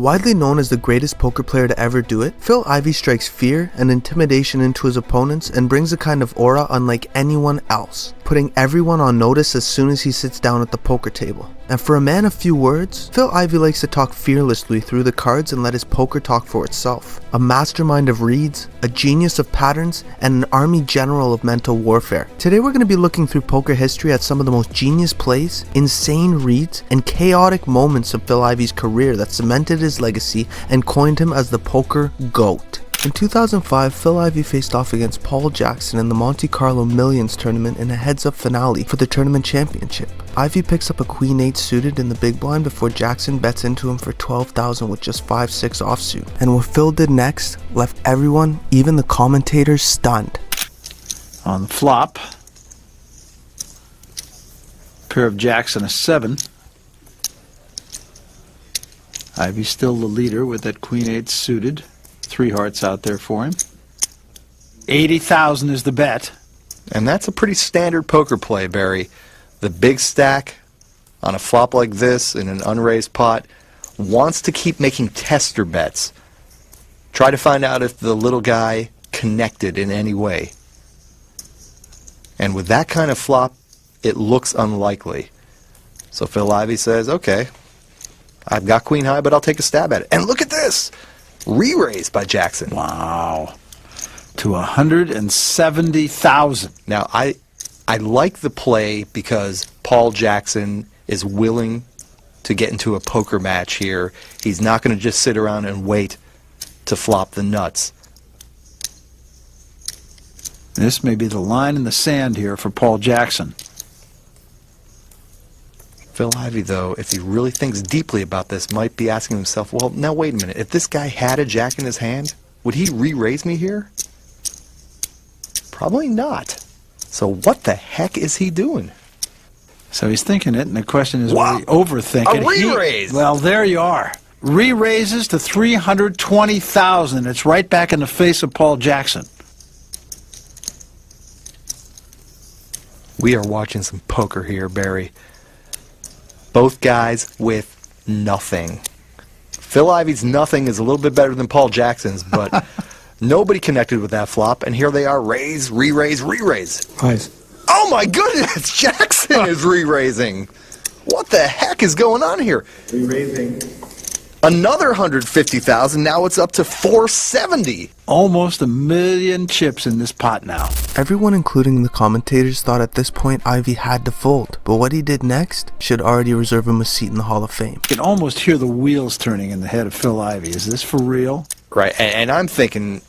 Widely known as the greatest poker player to ever do it, Phil Ivey strikes fear and intimidation into his opponents and brings a kind of aura unlike anyone else, putting everyone on notice as soon as he sits down at the poker table. And for a man of few words, Phil Ivey likes to talk fearlessly through the cards and let his poker talk for itself. A mastermind of reads, a genius of patterns, and an army general of mental warfare. Today we're going to be looking through poker history at some of the most genius plays, insane reads, and chaotic moments of Phil Ivey's career that cemented his legacy and coined him as the poker GOAT. In 2005, Phil Ivey faced off against Paul Jackson in the Monte Carlo Millions tournament in a heads-up finale for the tournament championship. Ivey picks up a Queen-8 suited in the big blind before Jackson bets into him for $12,000 with just 5-6 offsuit. And what Phil did next left everyone, even the commentators, stunned. On the flop, pair of jacks and a 7. Ivey's still the leader with that Queen-8 suited. 3 hearts out there for him. 80,000 is the bet. And that's a pretty standard poker play, Barry. The big stack on a flop like this in an unraised pot wants to keep making tester bets. Try to find out if the little guy connected in any way. And with that kind of flop, it looks unlikely. So Phil Ivey says, okay, I've got queen high, but I'll take a stab at it. And look at this! Re-raised by Jackson. Wow. To 170,000. Now, I like the play because Paul Jackson is willing to get into a poker match here. He's not going to just sit around and wait to flop the nuts. This may be the line in the sand here for Paul Jackson. Phil Ivey, though, if he really thinks deeply about this, might be asking himself, well, now wait a minute. If this guy had a jack in his hand, would he re-raise me here? Probably not. So what the heck is he doing? So he's thinking it, and the question is, Wow. will he overthink it? A re-raise! Well, there you are. Re-raises to 320,000. It's right back in the face of Paul Jackson. We are watching some poker here, Barry. Both guys with nothing. Phil Ivey's nothing is a little bit better than Paul Jackson's, but nobody connected with that flop, and here they are, raise, re-raise, re-raise. Nice. Oh my goodness, Jackson is re-raising. What the heck is going on here? Re-raising. Another 150,000, now it's up to 470. Almost 1 million chips in this pot now. Everyone, including the commentators, thought at this point Ivey had to fold, but what he did next should already reserve him a seat in the Hall of Fame. You can almost hear the wheels turning in the head of Phil Ivey. Is this for real? Right, and I'm thinking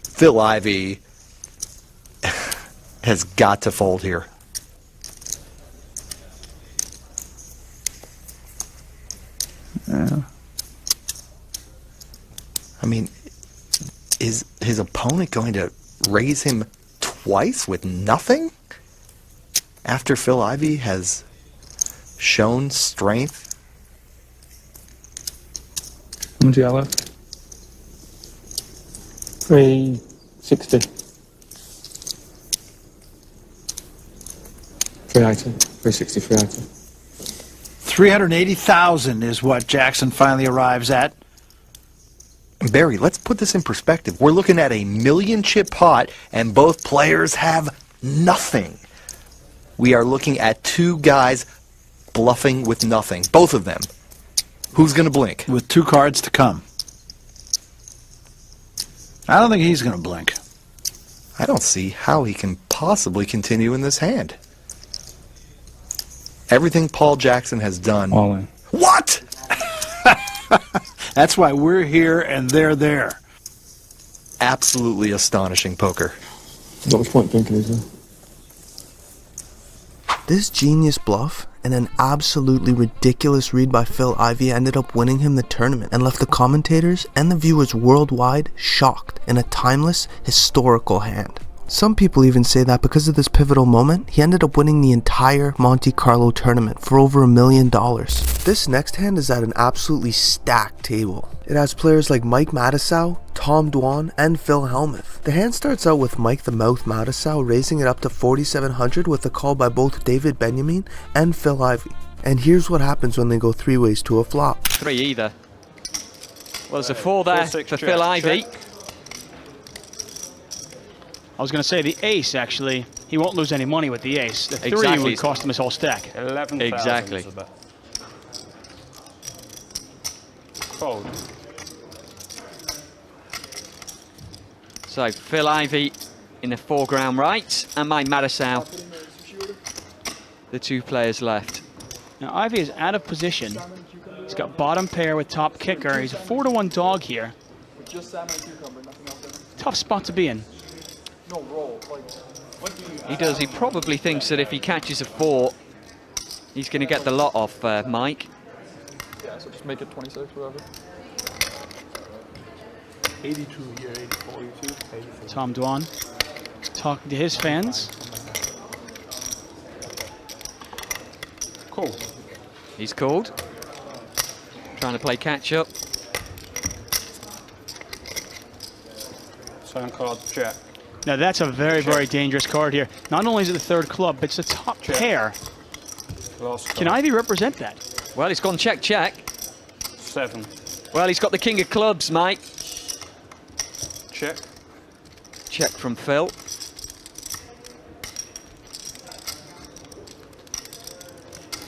Phil Ivey has got to fold here. Yeah. I mean, is his opponent going to raise him twice with nothing? After Phil Ivey has shown strength? How much you got left? 360. 380. 360, 380. 380,000 is what Jackson finally arrives at. Barry, let's put this in perspective. We're looking at a 1 million chip pot, and both players have nothing. We are looking at 2 guys bluffing with nothing. Both of them. Who's going to blink? With 2 cards to come. I don't think he's going to blink. I don't see how he can possibly continue in this hand. Everything Paul Jackson has done. All in. What? That's why we're here and they're there. Absolutely astonishing poker. Not much point thinking, is there? This genius bluff and an absolutely ridiculous read by Phil Ivey ended up winning him the tournament and left the commentators and the viewers worldwide shocked in a timeless, historical hand. Some people even say that because of this pivotal moment, he ended up winning the entire Monte Carlo tournament for over $1 million. This next hand is at an absolutely stacked table. It has players like Mike Matusow, Tom Dwan, and Phil Hellmuth. The hand starts out with Mike the Mouth Matusow raising it up to 4,700 with a call by both David Benjamin and Phil Ivey. And here's what happens when they go 3 ways to a flop. 3 either. Well, there's a 4 there for Phil Ivey. I was going to say the ace, actually, he won't lose any money with the ace. The 3 Exactly. would cost him his whole stack. 11,000. Exactly. Fold. So Phil Ivey in the foreground right, and Mike Madisau, the 2 players left. Now Ivey is out of position. He's got bottom pair with top kicker. He's a 4-to-1 dog here. Tough spot to be in. He does. He probably thinks that if he catches a 4, he's going to get the lot off Mike. Yeah, so just make it 26, whatever. 82 here, 84, 82, 84. Tom Dwan talking to his fans. Cool. He's called. Trying to play catch up. 7 card, jack. Now that's a very, very dangerous card here. Not only is it the 3rd club, but it's a top pair. Last Can card. Ivey represent that? Well, he's gone check, check. 7. Well, he's got the king of clubs, Mike. Check. Check from Phil.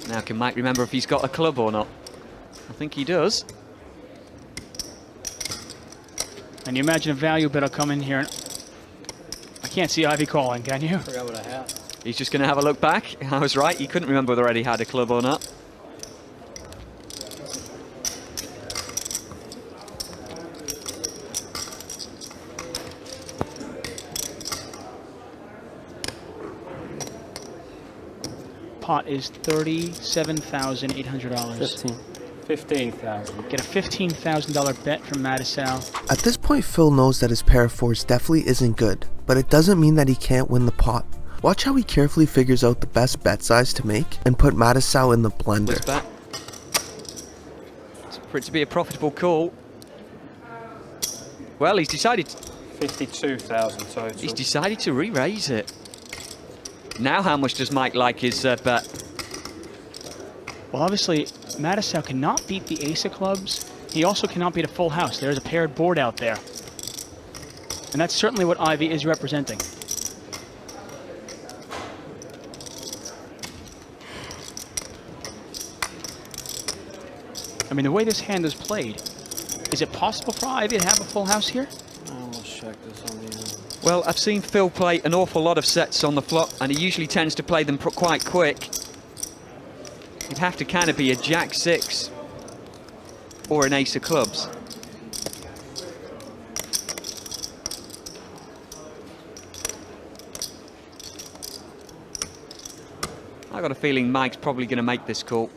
Now, can Mike remember if he's got a club or not? I think he does. And you imagine a value bet will come in here. And I can't see Ivey calling, can you? Forgot what I have. He's just going to have a look back. I was right. He couldn't remember whether he had a club or not. Pot is $37,800. 15,000. Get a $15,000 bet from Madisau. At this point, Phil knows that his pair of 4s definitely isn't good, but it doesn't mean that he can't win the pot. Watch how he carefully figures out the best bet size to make and put Madisau in the blender. Looks back. It's for it to be a profitable call. Well, he's decided 52,000 total. He's decided to re-raise it. Now how much does Mike like his bet? Well, obviously, Madisau cannot beat the ace of clubs. He also cannot beat a full house. There's a paired board out there. And that's certainly what Ivey is representing. I mean, the way this hand is played, is it possible for Ivey to have a full house here? I almost checked this on the end. Well, I've seen Phil play an awful lot of sets on the flop, and he usually tends to play them quite quick. You'd have to kind of be a jack-6 or an ace of clubs. I got a feeling Mike's probably going to make this call.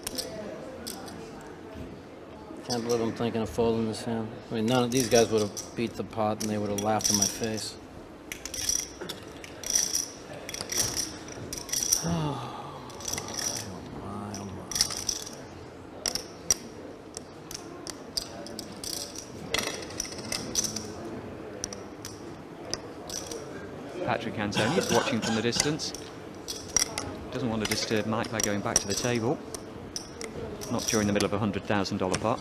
Can't believe I'm thinking of folding this hand. I mean, none of these guys would have beat the pot and they would have laughed in my face. Oh my, oh my. Patrick Antoni is watching from the distance. Doesn't want to disturb Mike by going back to the table. Not during the middle of a $100,000 pot.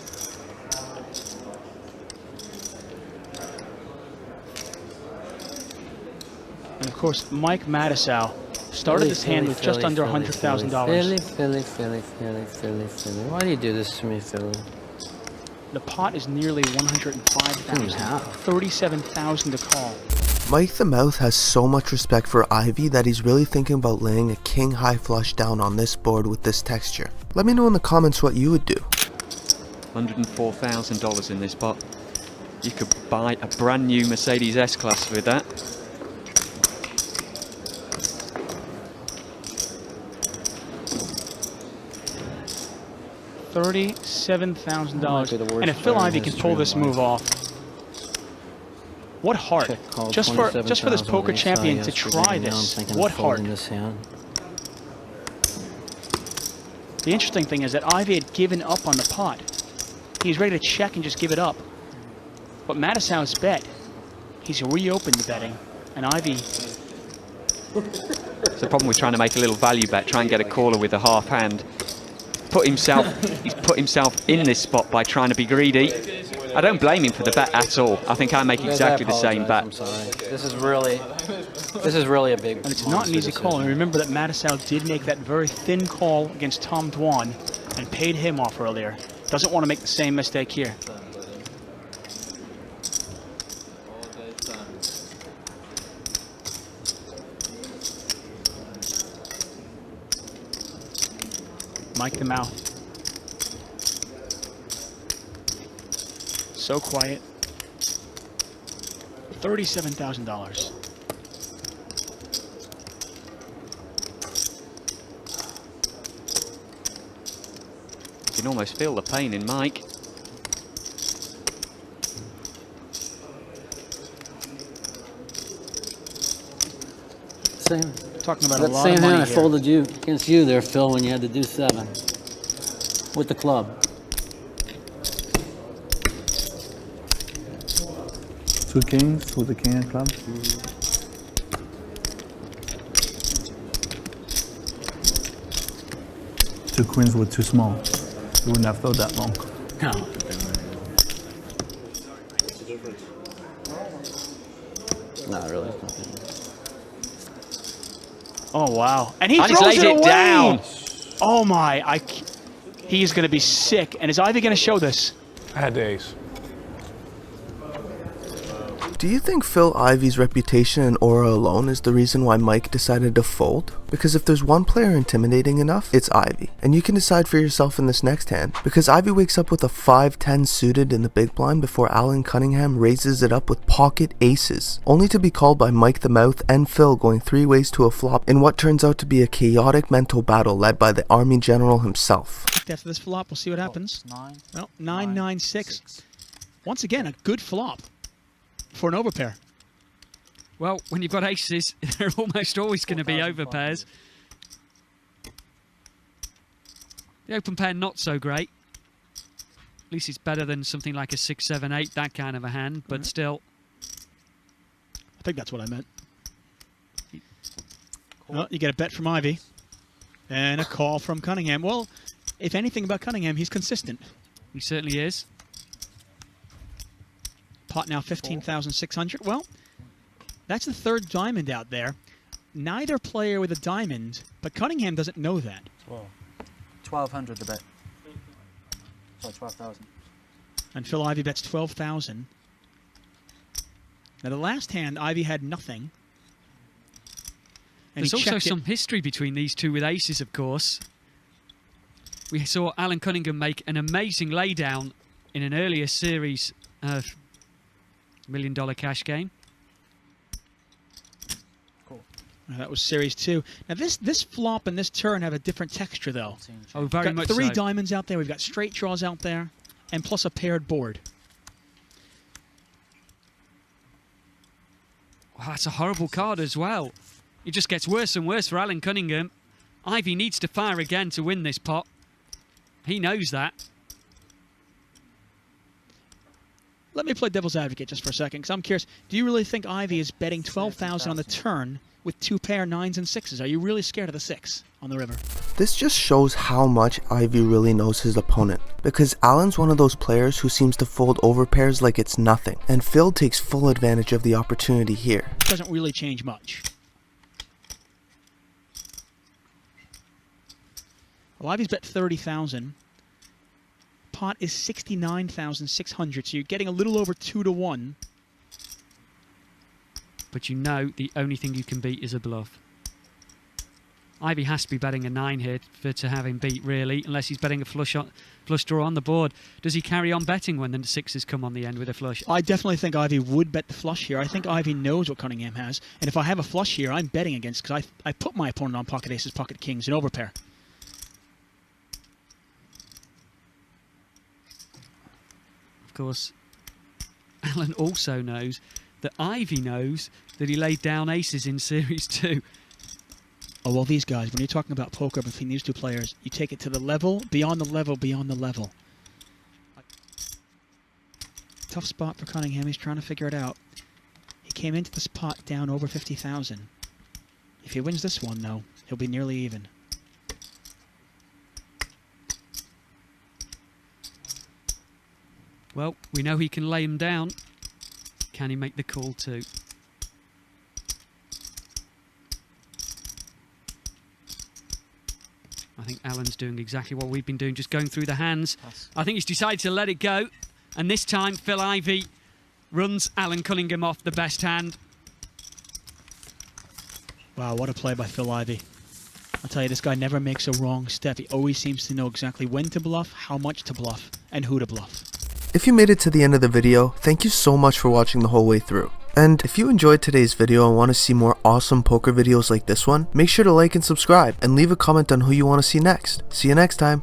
And of course, Mike Madisau started this hand with just under $100,000. Philly. Why do you do this to me, Philly? The pot is nearly $105,000. $37,000 to call. Mike the Mouth has so much respect for Ivey that he's really thinking about laying a king high flush down on this board with this texture. Let me know in the comments what you would do. $104,000 in this pot. You could buy a brand new Mercedes S-Class with that. $37,000. And if Phil Ivey can pull this move off, what heart? Just for this poker champion to try this. What heart? The interesting thing is that Ivey had given up on the pot. He's ready to check and just give it up. But Madisau's bet, he's reopened the betting, and Ivey. It's the problem with trying to make a little value bet, try and get a caller with a half hand. put himself in this spot by trying to be greedy. I don't blame him for the bet at all. I think I make Guys, exactly I the same bet. apologize, I'm sorry. This is really a big. And it's not an easy call. And remember that Mattisau did make that very thin call against Tom Dwan and paid him off earlier. Doesn't want to make the same mistake here. Mike the mouth. So quiet. $37,000. You can almost feel the pain in Mike. Same. Talking about a That lot same of hand money I here. folded you against you there, Phil, when you had to do 7 with the club. Two kings with the king and club. Two queens were too small. You wouldn't have thought that long. No. Not really. It's not big. Oh, wow. And he And he's throws laid it it away. down. Oh, my. He's going to be sick. And is Ivey going to show this? I had the ace. Do you think Phil Ivey's reputation and aura alone is the reason why Mike decided to fold? Because if there's one player intimidating enough, it's Ivey. And you can decide for yourself in this next hand, because Ivey wakes up with a 5-10 suited in the big blind before Alan Cunningham raises it up with pocket aces, only to be called by Mike the Mouth and Phil going 3 ways to a flop in what turns out to be a chaotic mental battle led by the Army General himself. After this flop, we'll see what happens. Nine. Well, 9-9-6. Once again, a good flop for an overpair. Well, when you've got aces, they're almost always going to be overpairs. The open pair, not so great. At least it's better than something like a 6, 7, 8, that kind of a hand, but still. I think that's what I meant. Well, you get a bet from Ivey and a call from Cunningham. Well, if anything about Cunningham, he's consistent. He certainly is. Pot now 15,600. Well, that's the third diamond out there. Neither player with a diamond, but Cunningham doesn't know that. 1,200 to bet. Sorry, 12,000. And Phil Ivey bets 12,000. Now the last hand, Ivey had nothing. And There's he also checked it. some history between these two with aces, of course. We saw Alan Cunningham make an amazing laydown in an earlier series of $1 Million Cash Game. That was series 2. Now this flop and this turn have a different texture though. Oh, very We've got much 3 so. diamonds out there. We've got straight draws out there, and plus a paired board. Wow, that's a horrible card as well. It just gets worse and worse for Alan Cunningham. Ivey needs to fire again to win this pot. He knows that. Let me play devil's advocate just for a second, because I'm curious. Do you really think Ivey is betting 12,000 on the turn with 2 pair 9s and 6s? Are you really scared of the 6 on the river? This just shows how much Ivey really knows his opponent, because Alan's one of those players who seems to fold overpairs like it's nothing, and Phil takes full advantage of the opportunity here. Doesn't really change much. Well, Ivey's bet 30,000. Pot is 69,600, so you're getting a little over 2 to 1. But you know the only thing you can beat is a bluff. Ivey has to be betting a 9 here to have him beat, really, unless he's betting a flush draw on the board. Does he carry on betting when the 6s come on the end with a flush? I definitely think Ivey would bet the flush here. I think Ivey knows what Cunningham has, and if I have a flush here, I'm betting against, because I put my opponent on pocket aces, pocket kings, and overpair. Of course, Alan also knows that Ivey knows that he laid down aces in Series 2. Oh, well, these guys, when you're talking about poker between these two players, you take it to the level, beyond the level, beyond the level. Tough spot for Cunningham. He's trying to figure it out. He came into this pot down over 50,000. If he wins this one, though, he'll be nearly even. Well, we know he can lay him down. Can he make the call too? I think Alan's doing exactly what we've been doing, just going through the hands. I think he's decided to let it go. And this time, Phil Ivey runs Alan Cunningham off the best hand. Wow, what a play by Phil Ivey. I'll tell you, this guy never makes a wrong step. He always seems to know exactly when to bluff, how much to bluff, and who to bluff. If you made it to the end of the video, thank you so much for watching the whole way through. And if you enjoyed today's video and want to see more awesome poker videos like this one, make sure to like and subscribe, and leave a comment on who you want to see next. See you next time.